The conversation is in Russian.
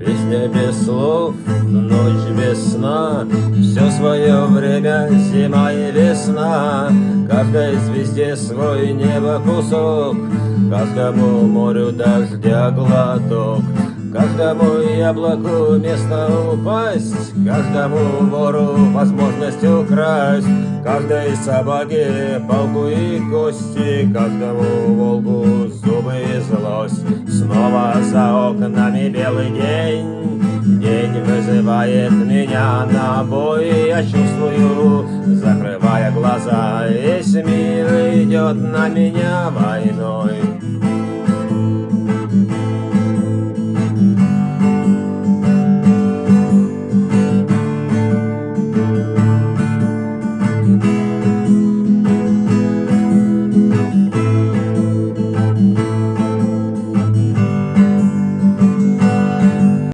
Песня без слов, ночь без сна, все свое время зима и весна. Каждой звезде свой небо кусок, каждому морю дождя глоток, каждому яблоку место упасть, каждому вору возможность украсть, каждой собаке палку и кости, каждому волку зубы и злость. Снова за окнами белый день, день вызывает меня на бой. Я чувствую, закрывая глаза, весь мир идет на меня войной.